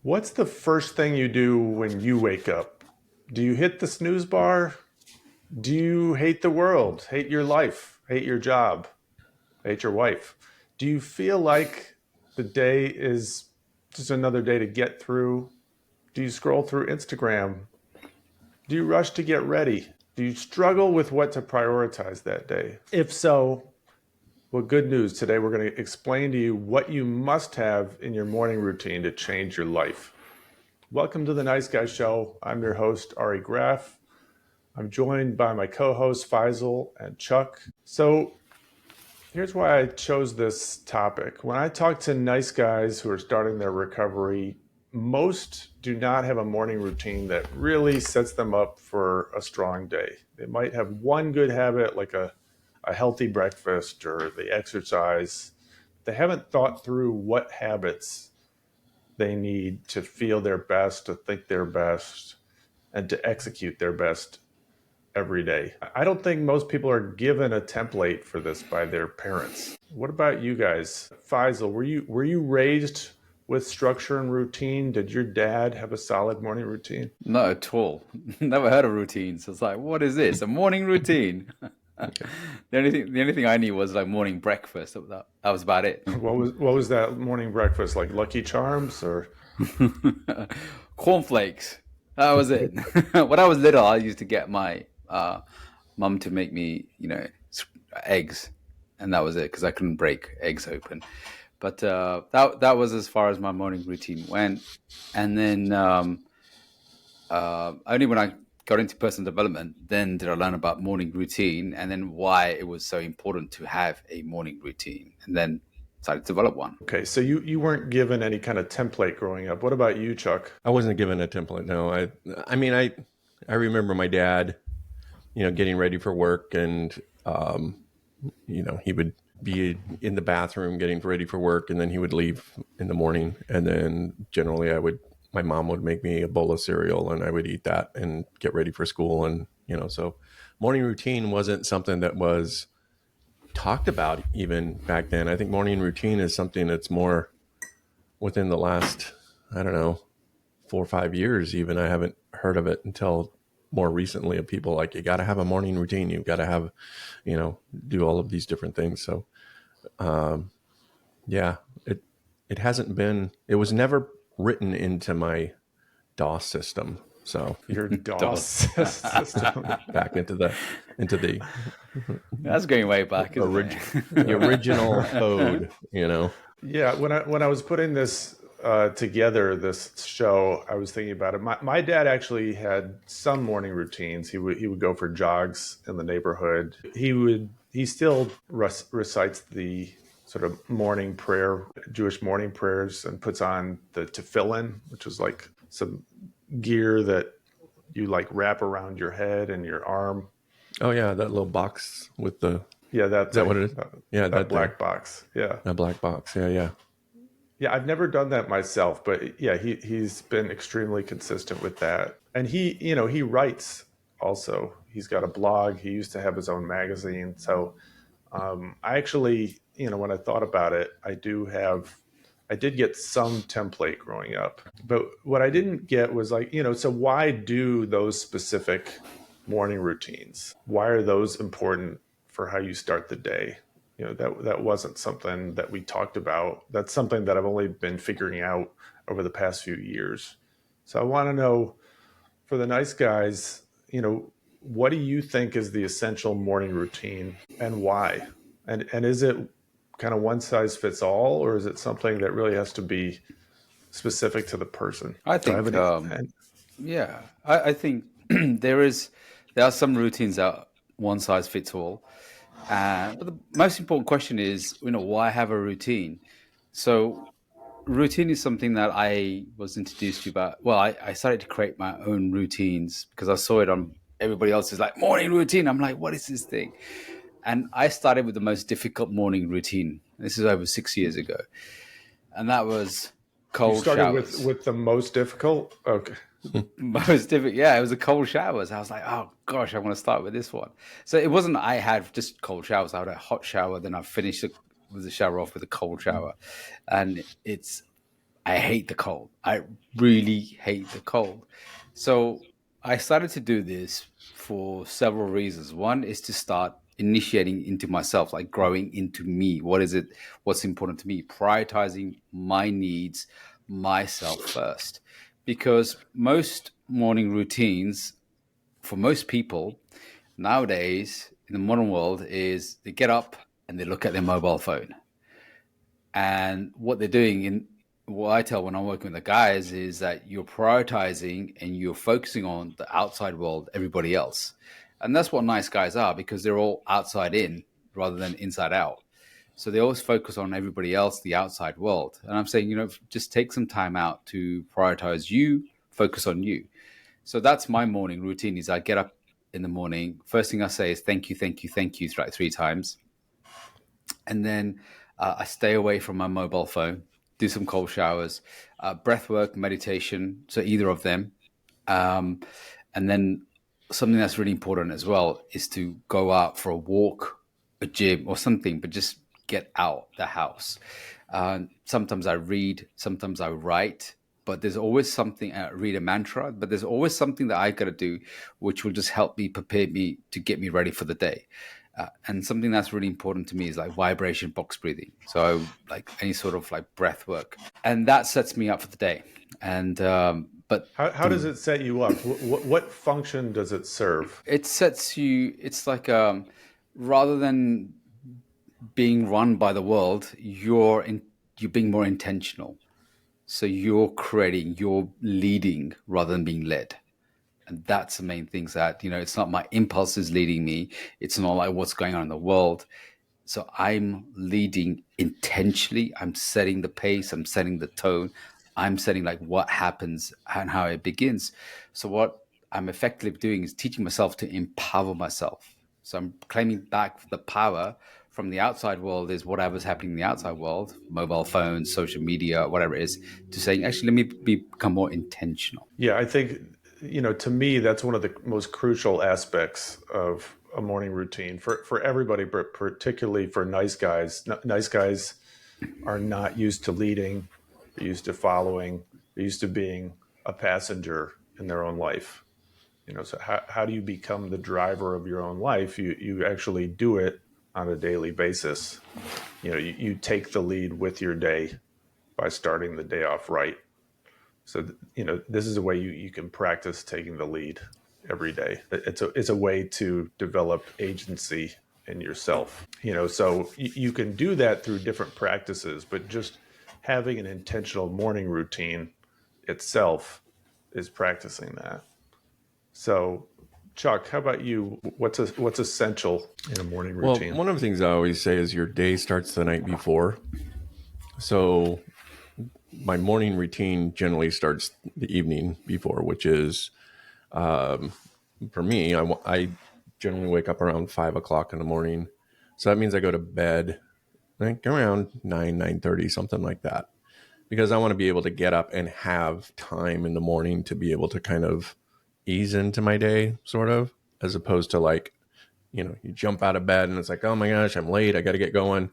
What's the first thing you do when you wake up? Do you hit the snooze bar? Do you hate the world, hate your life, hate your job, hate your wife? Do you feel like the day is just another day to get through? Do you scroll through Instagram? Do you rush to get ready? Do you struggle with what to prioritize that day? If so, well, good news. Today we're going to explain to you what you must have in your morning routine to change your life. Welcome to the Nice Guy Show. I'm your host, Ari Graff. I'm joined by my co-hosts, Faisal and Chuck. So here's why I chose this topic. When I talk to nice guys who are starting their recovery, most do not have a morning routine that really sets them up for a strong day. They might have one good habit, like a healthy breakfast or they exercise. They haven't thought through what habits they need to feel their best, to think their best, and to execute their best every day. I don't think most people are given a template for this by their parents. What about you guys? Faisal, were you raised with structure and routine? Did your dad have a solid morning routine? Not at all. Never heard of routines. It's like, what is this? A morning routine? Okay. The only thing I knew was like morning breakfast. That was about it. What was that morning breakfast like? Lucky Charms or Cornflakes. That was it. When I was little, I used to get my mum to make me, eggs, and that was it because I couldn't break eggs open. But that was as far as my morning routine went. And then only when I got into personal development, then did I learn about morning routine and then why it was so important to have a morning routine, and then decided to develop one. Okay, so you weren't given any kind of template growing up. What about you, Chuck? I wasn't given a template. No, I remember my dad, getting ready for work, and he would be in the bathroom getting ready for work, and then he would leave in the morning, and then generally my mom would make me a bowl of cereal, and I would eat that and get ready for school, and so morning routine wasn't something that was talked about even back then. I think morning routine is something that's more within the last, I don't know, 4 or 5 years even. I haven't heard of it until more recently, of people like, you got to have a morning routine. You've got to have, do all of these different things. So, yeah, it was never written into my DOS system. So Your DOS system. back into the That's going way back. the original code, Yeah, when I was putting this together, this show, I was thinking about it. My dad actually had some morning routines. He would go for jogs in the neighborhood. He still recites the sort of morning prayer, Jewish morning prayers, and puts on the tefillin, which is like some gear that you like wrap around your head and your arm. Oh yeah, that little box with the Yeah, is that what it is? Yeah, that black box. Yeah, that black box. Yeah. yeah. I've never done that myself, but yeah, he's been extremely consistent with that. And he writes also. He's got a blog. He used to have his own magazine. So I actually, when I thought about it, I did get some template growing up, but what I didn't get was like, so why do those specific morning routines? Why are those important for how you start the day? That wasn't something that we talked about. That's something that I've only been figuring out over the past few years. So I want to know, for the nice guys, what do you think is the essential morning routine and why? And is it kind of one size fits all, or is it something that really has to be specific to the person? I think, I think there are some routines that one size fits all. But the most important question is, why have a routine? So routine is something that I was introduced to I started to create my own routines because I saw it on everybody else's like morning routine. I'm like, what is this thing? And I started with the most difficult morning routine. This is over 6 years ago. And that was cold showers. You started with the most difficult? Okay. Most difficult. Yeah, it was the cold showers. I was like, oh gosh, I want to start with this one. So it wasn't I had just cold showers. I had a hot shower, then I finished with the shower off with a cold shower. And I hate the cold. I really hate the cold. So I started to do this for several reasons. One is to start initiating into myself, like growing into me. What is it? What's important to me? Prioritizing my needs, myself first. Because most morning routines for most people nowadays in the modern world is they get up and they look at their mobile phone. And what they're doing in what I tell when I'm working with the guys is that you're prioritizing and you're focusing on the outside world, everybody else. And that's what nice guys are because they're all outside in rather than inside out. So they always focus on everybody else, the outside world. And I'm saying, just take some time out to prioritize you, focus on you. So that's my morning routine is I get up in the morning. First thing I say is thank you, thank you, thank you, like 3 times. And then I stay away from my mobile phone, do some cold showers, breath work, meditation. So either of them. Um, and then something that's really important as well is to go out for a walk, a gym or something, but just get out the house. Sometimes I read, sometimes I write, but there's always something, read a mantra, but there's always something that I got to do, which will just help me prepare me to get me ready for the day. And something that's really important to me is like vibration box breathing. So like any sort of like breath work, and that sets me up for the day. And but How does it set you up? What function does it serve? it sets you. It's like rather than being run by the world, you're being more intentional. So you're creating, you're leading rather than being led. And that's the main things that, it's not my impulses leading me. It's not like what's going on in the world. So I'm leading intentionally. I'm setting the pace. I'm setting the tone. I'm setting like what happens and how it begins. So what I'm effectively doing is teaching myself to empower myself. So I'm claiming back the power from the outside world is whatever's happening in the outside world, mobile phones, social media, whatever it is, to saying, actually, let me become more intentional. Yeah, I think, to me, that's one of the most crucial aspects of a morning routine for everybody, but particularly for nice guys. Nice guys are not used to leading, they're used to following, they're used to being a passenger in their own life. So how do you become the driver of your own life? You actually do it on a daily basis. You take the lead with your day by starting the day off right. So, this is a way you can practice taking the lead every day. It's a way to develop agency in yourself. So you can do that through different practices, but just having an intentional morning routine itself is practicing that. So, Chuck, how about you? What's essential in a morning routine? Well, one of the things I always say is your day starts the night before. So my morning routine generally starts the evening before, which is, for me, I generally wake up around 5 o'clock in the morning. So that means I go to bed like around 9:30, something like that, because I want to be able to get up and have time in the morning to be able to kind of ease into my day, sort of, as opposed to like, you jump out of bed and it's like, oh my gosh, I'm late, I got to get going.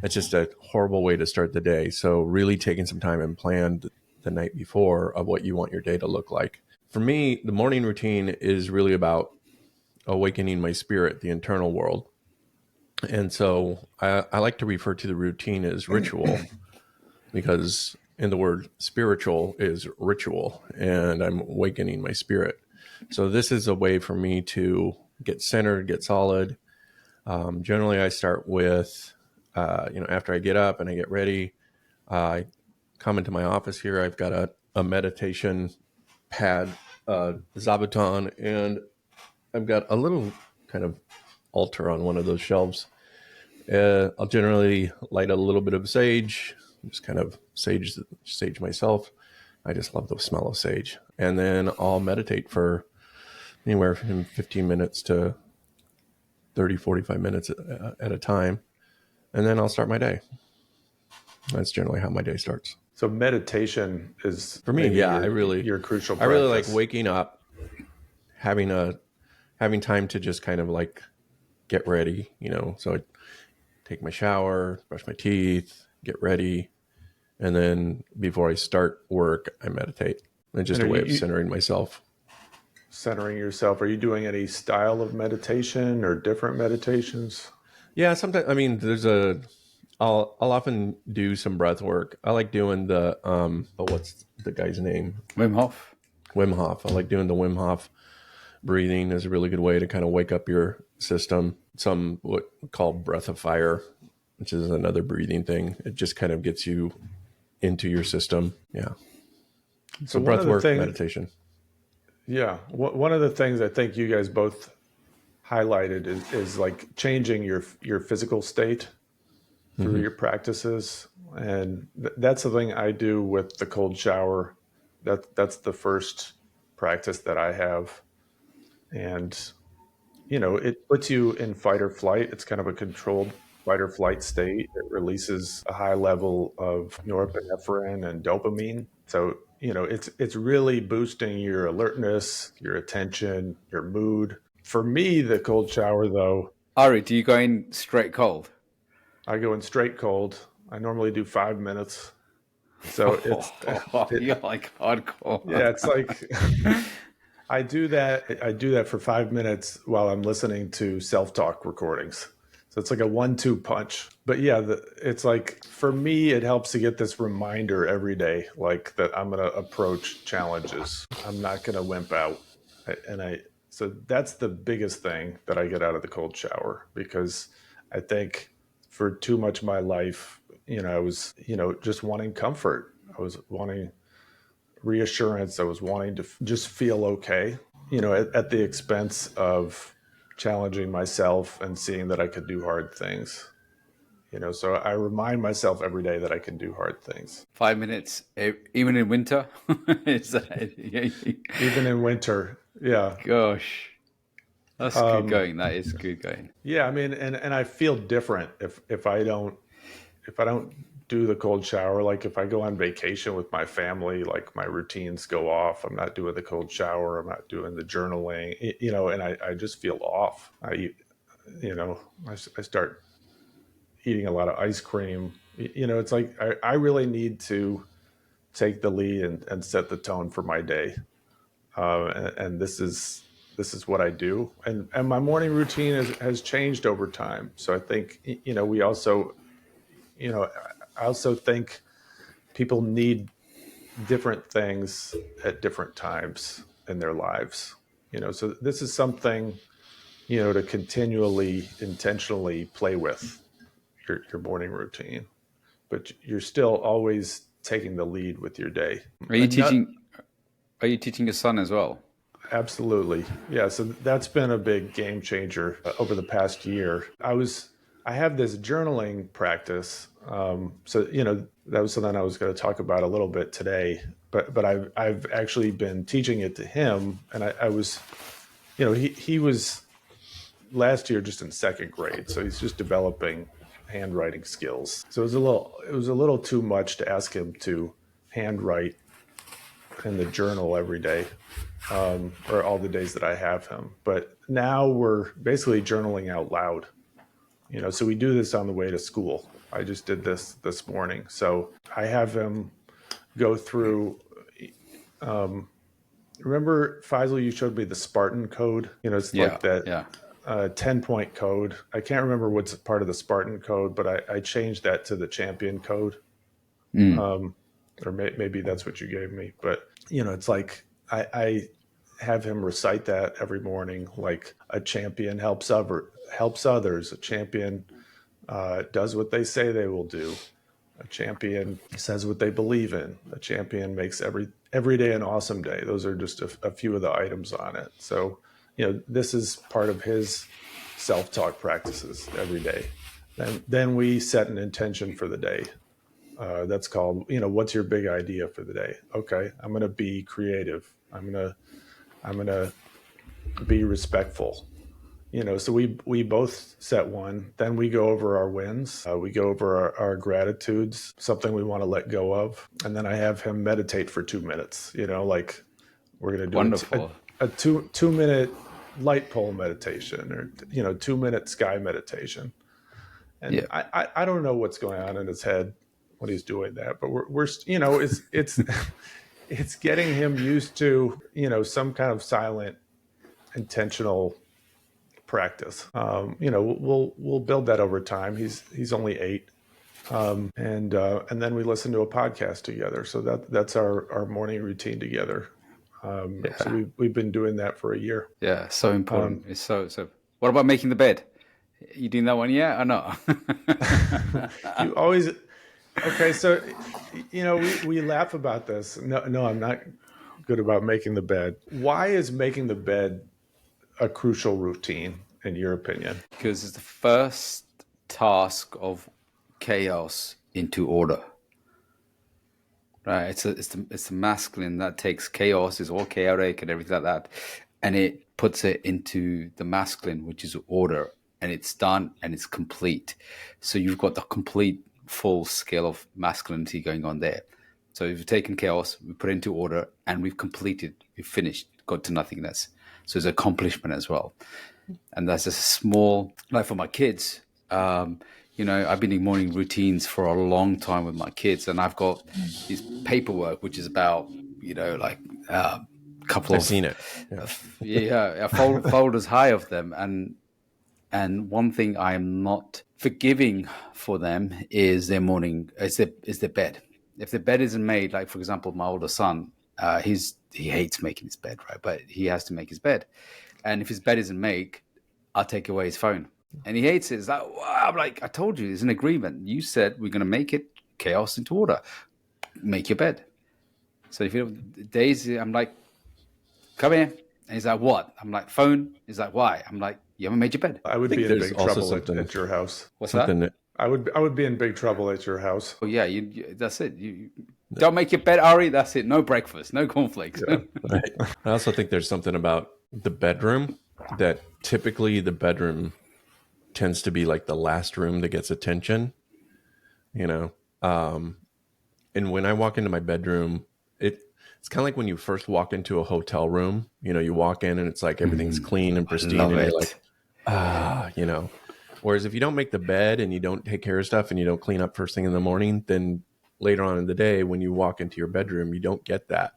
It's just a horrible way to start the day. So really taking some time and plan the night before of what you want your day to look like. For me, the morning routine is really about awakening my spirit, the internal world. And so I like to refer to the routine as ritual because in the word spiritual is ritual, and I'm awakening my spirit. So this is a way for me to get centered, get solid. Generally, I start with, after I get up and I get ready, I come into my office here. I've got a meditation pad, Zabuton, and I've got a little kind of altar on one of those shelves. I'll generally light a little bit of sage, just kind of sage myself. I just love the smell of sage. And then I'll meditate for anywhere from 15 minutes to 30, 45 minutes at a time. And then I'll start my day. That's generally how my day starts. So meditation is For me, yeah, your crucial practice. I really like waking up, having time to just kind of like get ready, So I take my shower, brush my teeth, get ready, And then before I start work, I meditate. It's just a way of centering myself. Centering yourself. Are you doing any style of meditation or different meditations? Yeah, sometimes. I mean, I'll often do some breath work. I like doing the what's the guy's name? Wim Hof. Wim Hof. I like doing the Wim Hof breathing is a really good way to kind of wake up your system. Some what we call breath of fire, which is another breathing thing. It just kind of gets you into your system. Yeah. So breath work, meditation. Yeah. One of the things I think you guys both highlighted is like changing your physical state through your practices. And that's something I do with the cold shower. That's the first practice that I have. And, it puts you in fight or flight. It's kind of a controlled fight or flight state. It releases a high level of norepinephrine and dopamine. So, it's really boosting your alertness, your attention, your mood. For me, the cold shower, though. Ari, do you go in straight cold? I go in straight cold. I normally do 5 minutes. So you're like hardcore. Yeah, it's like I do that for 5 minutes while I'm listening to self-talk recordings. So it's like a 1-2 punch. But yeah, it's like for me, it helps to get this reminder every day, like that I'm going to approach challenges. I'm not going to wimp out. So that's the biggest thing that I get out of the cold shower, because I think for too much of my life, I was, just wanting comfort. I was wanting reassurance. I was wanting to just feel okay, at the expense of challenging myself and seeing that I could do hard things. So I remind myself every day that I can do hard things. 5 minutes, even in winter? Even in winter, yeah. Gosh, that's good going. That is good going. Yeah, I mean, and I feel different if I don't do the cold shower. Like if I go on vacation with my family, like my routines go off. I'm not doing the cold shower. I'm not doing the journaling, and I just feel off. I start eating a lot of ice cream. It's like I really need to take the lead and set the tone for my day. And this is what I do. And my morning routine has changed over time. So I think, we also, I also think people need different things at different times in their lives. So this is something, to continually, intentionally play with your morning routine, but you're still always taking the lead with your day. Are you teaching your son as well? Absolutely. Yeah. So that's been a big game changer over the past year. I have this journaling practice. So, that was something I was going to talk about a little bit today, but I've actually been teaching it to him. And I was, he was last year just in second grade. So he's just developing handwriting skills. So it was a little too much to ask him to handwrite in the journal every day, or all the days that I have him. But now we're basically journaling out loud. So we do this on the way to school. I just did this morning. So I have him go through, remember, Faisal, you showed me the Spartan code. It's like that 10-point code. I can't remember what's part of the Spartan code, but I changed that to the champion code. Or maybe that's what you gave me. But, it's like I have him recite that every morning, like a champion helps others. A champion does what they say they will do. A champion says what they believe in. A champion makes every day an awesome day. Those are just a few of the items on it. So, this is part of his self-talk practices every day. Then we set an intention for the day. That's called, what's your big idea for the day? Okay, I'm going to be creative. I'm going to be respectful. So we both set one. Then we go over our wins. We go over our gratitudes, something we want to let go of. And then I have him meditate for 2 minutes, like we're going to do a 2-minute light pole meditation, or, 2-minute sky meditation. And I don't know what's going on in his head when he's doing that. But we're it's it's getting him used to, some kind of silent, intentional practice. We'll build that over time. He's only 8. And then we listen to a podcast together. So that's our morning routine together. So we've been doing that for a year. Yeah, so important. It's so. What about making the bed? You doing that one yet or not? You always okay. So we laugh about this. No, I'm not good about making the bed. Why is making the bed a crucial routine in your opinion? Because it's the first task of chaos into order. Right, it's the masculine that takes chaos, is all chaotic and everything like that, and it puts it into the masculine, which is order, and it's done and it's complete. So you've got the complete full scale of masculinity going on there. So we've taken chaos, we put it into order, and we've completed, we've finished, got to nothingness. So it's an accomplishment as well, and that's just a small. Like for my kids. I've been in morning routines for a long time with my kids, and I've got this paperwork, which is about, a couple I've seen it. Folders high of them. And one thing I am not forgiving for them is their morning, is their bed. If their bed isn't made, like for example, my older son, he hates making his bed, right? But he has to make his bed. And if his bed isn't made, I'll take away his phone. And he hates it. It's like, wow. I'm like, I told you, it's an agreement. You said we're going to make it chaos into order. Make your bed. So if days, I'm like, come here. And he's like, what? I'm like, phone. He's like, why? I'm like, you haven't made your bed. I would be in big trouble at your house. What's that? I would be in big trouble at your house. Oh yeah, that's it. You don't make your bed, Ari. That's it. No breakfast, no cornflakes. Yeah. Right. I also think there's something about the bedroom that typically the bedroom tends to be like the last room that gets attention, and when I walk into my bedroom, it's kind of like when you first walk into a hotel room, you walk in and it's like everything's clean and pristine, and you're like, whereas if you don't make the bed and you don't take care of stuff and you don't clean up first thing in the morning, then later on in the day, when you walk into your bedroom, you don't get that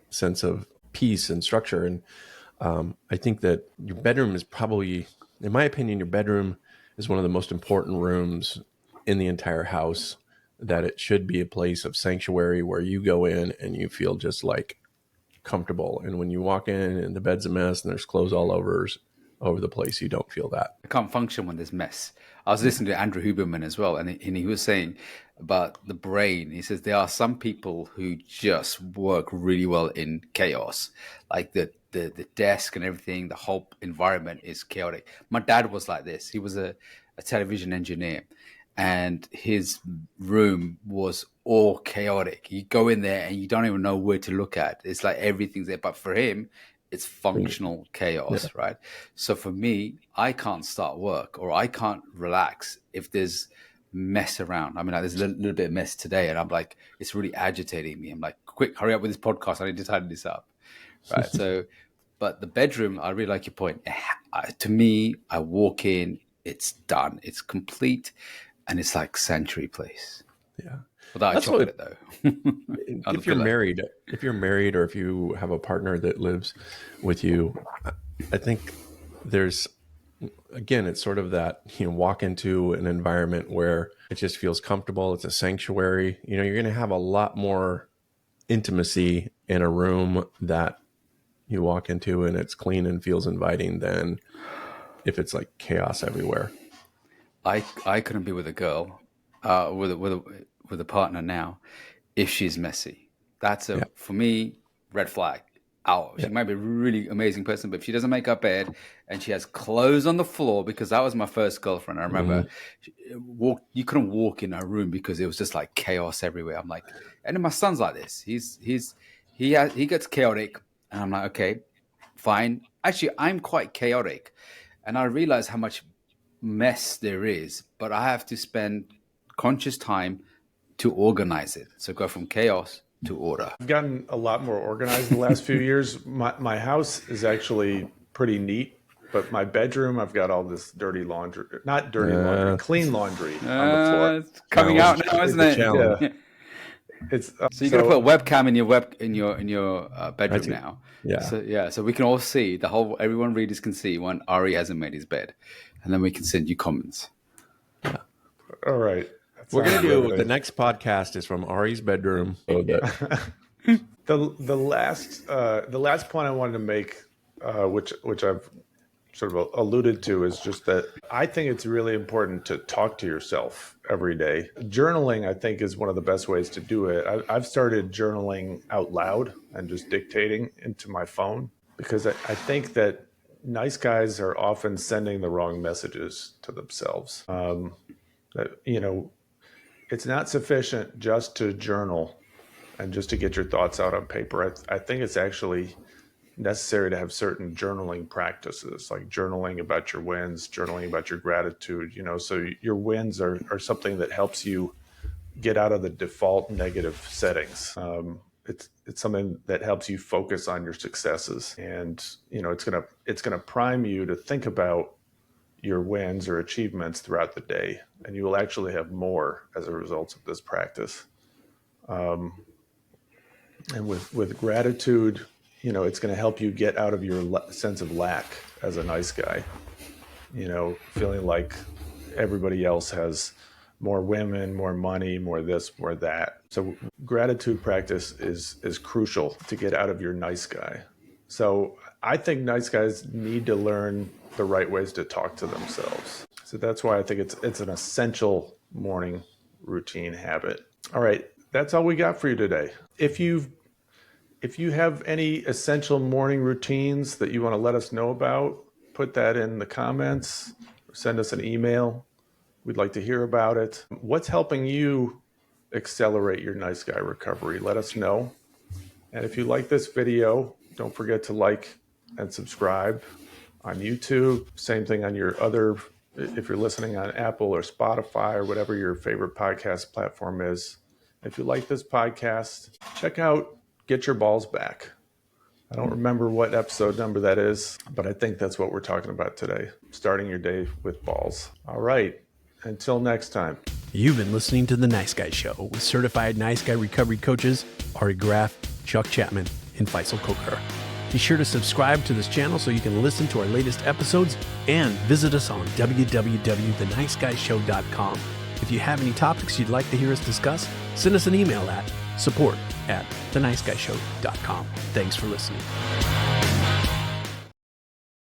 sense of peace and structure. And I think that your bedroom is probably, in my opinion, your bedroom is one of the most important rooms in the entire house, that it should be a place of sanctuary where you go in and you feel just like comfortable. And when you walk in and the bed's a mess and there's clothes all over the place, you don't feel that. I can't function when there's mess. I was listening to Andrew Huberman as well, and he was saying about the brain. He says there are some people who just work really well in chaos, like the desk and everything, the whole environment is chaotic. My dad was like this. He was a television engineer, and his room was all chaotic. You go in there and you don't even know where to look at. It's like everything's there. But for him, it's functional chaos, right? So for me, I can't start work or I can't relax if there's mess around. I mean, there's a little bit of mess today, and I'm like, it's really agitating me. I'm like, quick, hurry up with this podcast. I need to tidy this up. Right. So, but the bedroom, I really like your point. To me, I walk in, it's done, it's complete, and it's like sanctuary place. Yeah. Without a chocolate, though. If you're married, or if you have a partner that lives with you, I think there's, again, it's sort of that, walk into an environment where it just feels comfortable. It's a sanctuary. You're going to have a lot more intimacy in a room that you walk into and it's clean and feels inviting than if it's like chaos everywhere. I couldn't be with a girl, with a partner now, if she's messy. That's for me, red flag. She might be a really amazing person, but if she doesn't make her bed and she has clothes on the floor, because that was my first girlfriend. I remember you couldn't walk in her room because it was just like chaos everywhere. I'm like, and then my son's like this. He gets chaotic, and I'm like, okay, fine. Actually, I'm quite chaotic, and I realize how much mess there is, but I have to spend conscious time to organize it. So go from chaos to order. I've gotten a lot more organized the last few years. My house is actually pretty neat. But my bedroom, I've got all this dirty laundry, not dirty laundry, clean laundry on the floor. It's coming out now, isn't it? challenge. Yeah. It's So you're gonna put a webcam in your bedroom see. now. Yeah. So we can all see everyone readers can see when Ari hasn't made his bed, and then we can send you comments. all right. We're going to do the next podcast is from Ari's bedroom. So The last point I wanted to make, which I've sort of alluded to, is just that I think it's really important to talk to yourself every day. Journaling, I think, is one of the best ways to do it. I've started journaling out loud and just dictating into my phone, because I think that nice guys are often sending the wrong messages to themselves. It's not sufficient just to journal and just to get your thoughts out on paper. I think it's actually necessary to have certain journaling practices, like journaling about your wins, journaling about your gratitude, so your wins are something that helps you get out of the default negative settings. It's something that helps you focus on your successes, and it's gonna prime you to think about your wins or achievements throughout the day, and you will actually have more as a result of this practice. And with gratitude, it's going to help you get out of your sense of lack as a nice guy, feeling like everybody else has more women, more money, more this, more that. So gratitude practice is crucial to get out of your nice guy. So I think nice guys need to learn the right ways to talk to themselves. So that's why I think it's an essential morning routine habit. All right, that's all we got for you today. If you have any essential morning routines that you want to let us know about, put that in the comments, or send us an email. We'd like to hear about it. What's helping you accelerate your nice guy recovery? Let us know. And if you like this video, don't forget to like and subscribe on YouTube. Same thing on if you're listening on Apple or Spotify or whatever your favorite podcast platform is. If you like this podcast, check out Get Your Balls Back. I don't remember what episode number that is, but I think that's what we're talking about today. Starting your day with balls. All right. Until next time. You've been listening to The Nice Guy Show with certified nice guy recovery coaches Ari Graff, Chuck Chapman, and Faisal Kokar. Be sure to subscribe to this channel so you can listen to our latest episodes, and visit us on www.theniceguyShow.com. If you have any topics you'd like to hear us discuss, send us an email at support@theniceguyShow.com. Thanks for listening.